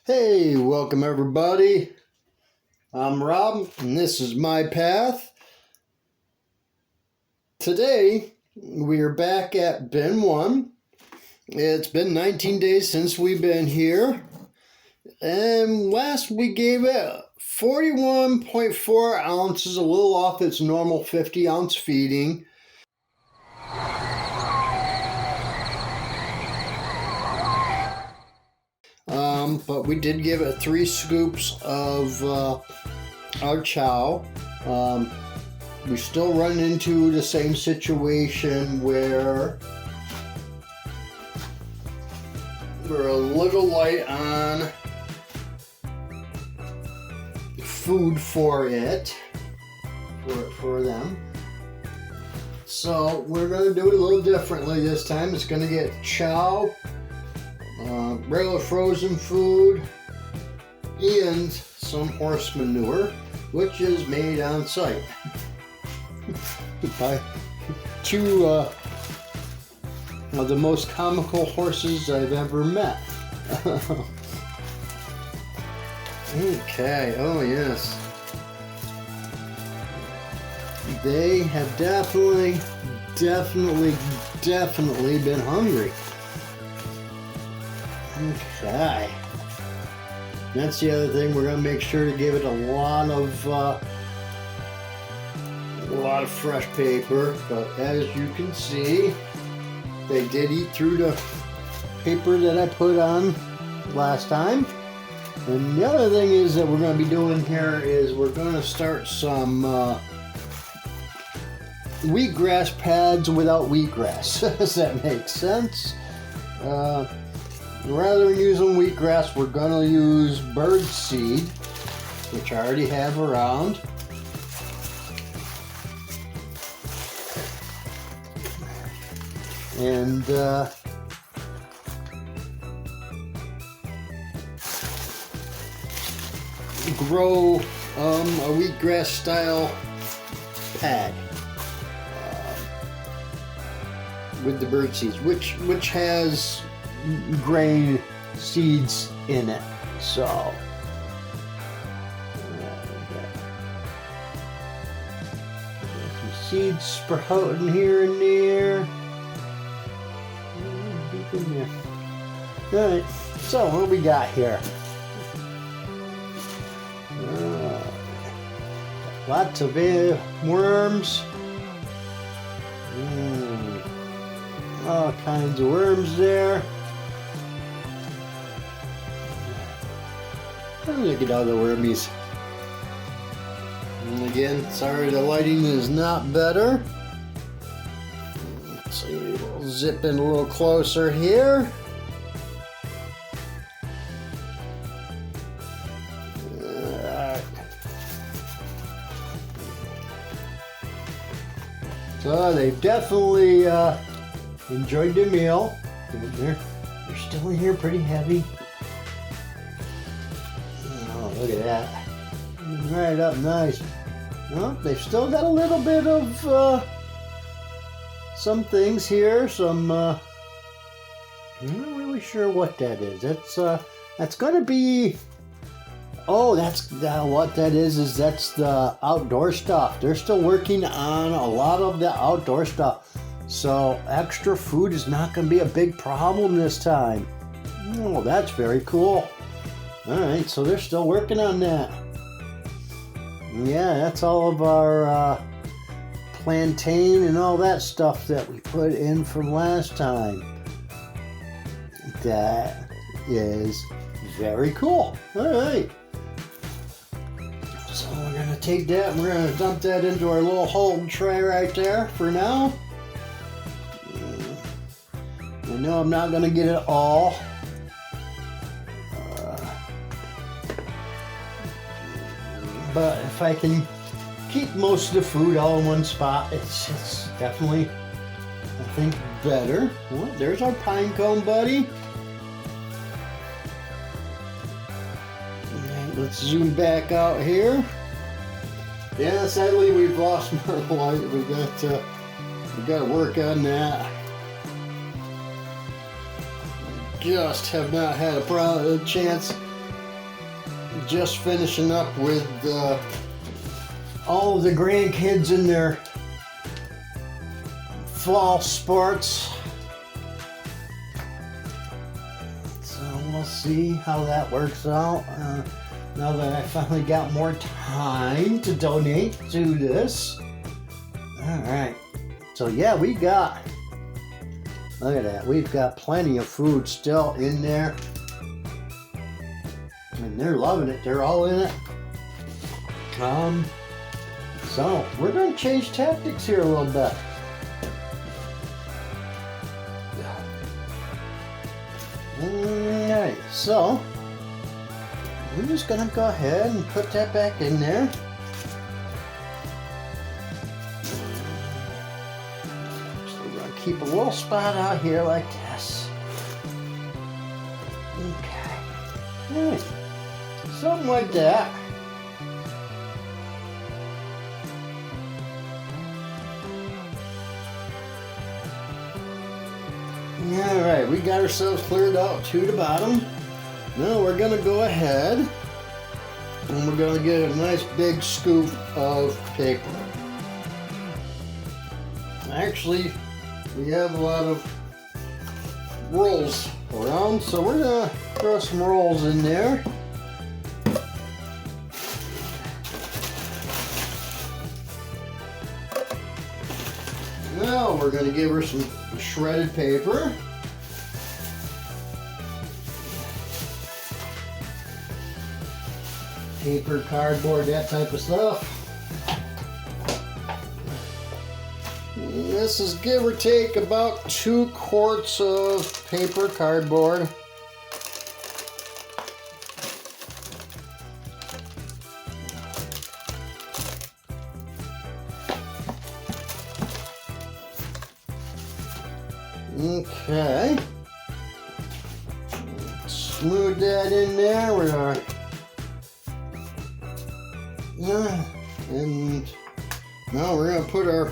Hey, welcome everybody. I'm Rob, and this is my path. Today, we are back at bin 1. It's been 19 days since we've been here. And last we gave it 41.4 ounces, a little off its normal 50-ounce feeding. But we did give it 3 scoops of our chow. We still run into the same situation where we're a little light on food for them. So we're going to do it a little differently this time. It's going to get chow, regular frozen food, and some horse manure, which is made on site by 2 of the most comical horses I've ever met. Okay, oh yes. They have definitely been hungry. Okay. That's the other thing. We're going to make sure to give it a lot of fresh paper. But as you can see, they did eat through the paper that I put on last time. And the other thing is that we're going to be doing here is we're going to start some wheatgrass pads without wheatgrass. Does that make sense? Rather than using wheatgrass, we're going to use bird seed, which I already have around. And grow a wheatgrass style pad with the bird seeds, which has grain seeds in it. So some seeds sprouting here and there. Alright, so what we got here? Lots of worms. All kinds of worms there. Look at all the wormies. And again, sorry the lighting is not better. So we'll zip in a little closer here. So they've definitely enjoyed their meal. They're still in here pretty heavy. Oh, look at that. Right up nice. Well, they've still got a little bit of some things here. Some I'm not really sure what that is. That's going to be... Oh, that's what that is that's the outdoor stuff. They're still working on a lot of the outdoor stuff. So extra food is not going to be a big problem this time. Oh, that's very cool. All right, so they're still working on that. Yeah, that's all of our plantain and all that stuff that we put in from last time. That is very cool. All right. So we're going to take that and we're going to dump that into our little hold tray right there for now. I know I'm not going to get it all. But if I can keep most of the food all in one spot, it's definitely, I think, better. Well, there's our pine cone buddy. Let's zoom back out here. Yeah, sadly we've lost more light. We got to work on that. Just have not had a chance just finishing up with all of the grandkids in their fall sports. So we'll see how that works out. Now that I finally got more time to donate to this. All right. So yeah, we got, look at that. We've got plenty of food still in there. And they're loving it. They're all in it. So we're going to change tactics here a little bit. Alright, so we're just going to go ahead and put that back in there. So we're going to keep a little spot out here like this. Okay. Alright. Something like that. Alright, we got ourselves cleared out to the bottom. Now we're going to go ahead and we're going to get a nice big scoop of paper. Actually, we have a lot of rolls around, so we're going to throw some rolls in there. Now we're going to give her some shredded paper. Paper, cardboard, that type of stuff. This is give or take about 2 quarts of paper cardboard. Okay, smooth that in there with our, and now we're going to put our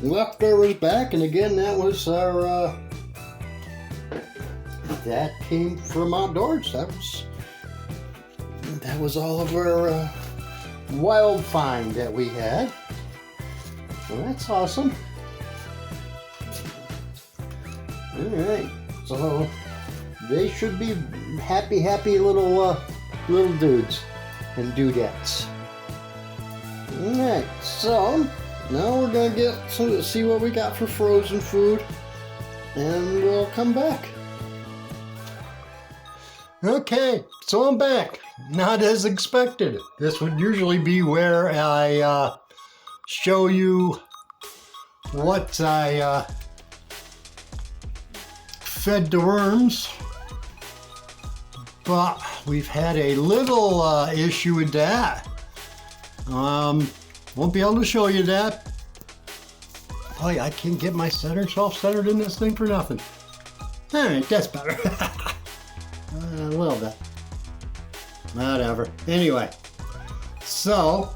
leftovers back, and again that was our, that came from outdoors, that was all of our wild find that we had, so that's awesome. Alright, so they should be happy little dudes and dudettes. Alright, so now we're going to see what we got for frozen food, and we'll come back. Okay, so I'm back. Not as expected. This would usually be where I show you what I fed the worms, but we've had a little issue with that. Won't be able to show you that. Oh yeah, I can't get my self centered in this thing for nothing. Alright, that's better. A little bit. Whatever. Anyway, so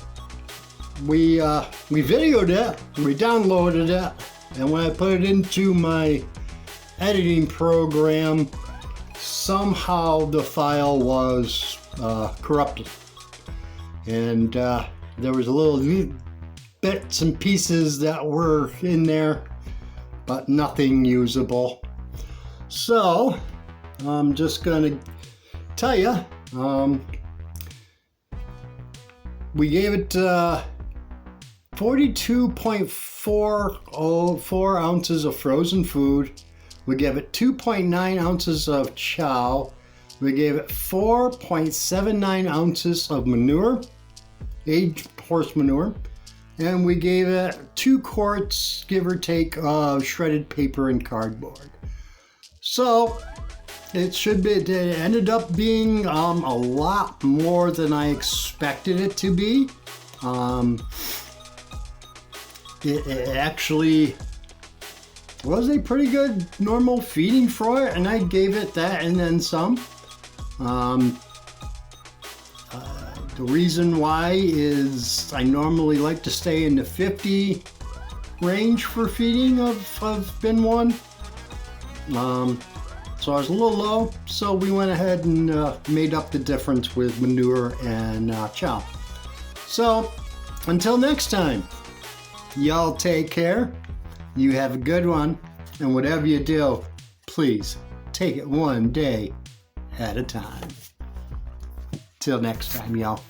we videoed it, we downloaded it, and when I put it into my editing program, somehow the file was corrupted, and there was a little bits and pieces that were in there, but nothing usable. So I'm just gonna tell you, we gave it 42.404 ounces of frozen food. We gave it 2.9 ounces of chow. We gave it 4.79 ounces of manure, aged horse manure. And we gave it 2 quarts, give or take, of shredded paper and cardboard. So it ended up being a lot more than I expected it to be. It actually was a pretty good normal feeding for it, and I gave it that and then some. The reason why is I normally like to stay in the 50 range for feeding of bin 1. So I was a little low, so we went ahead and made up the difference with manure and chow. So until next time, y'all take care. You have a good one, and whatever you do, please take it one day at a time. Till next time, y'all.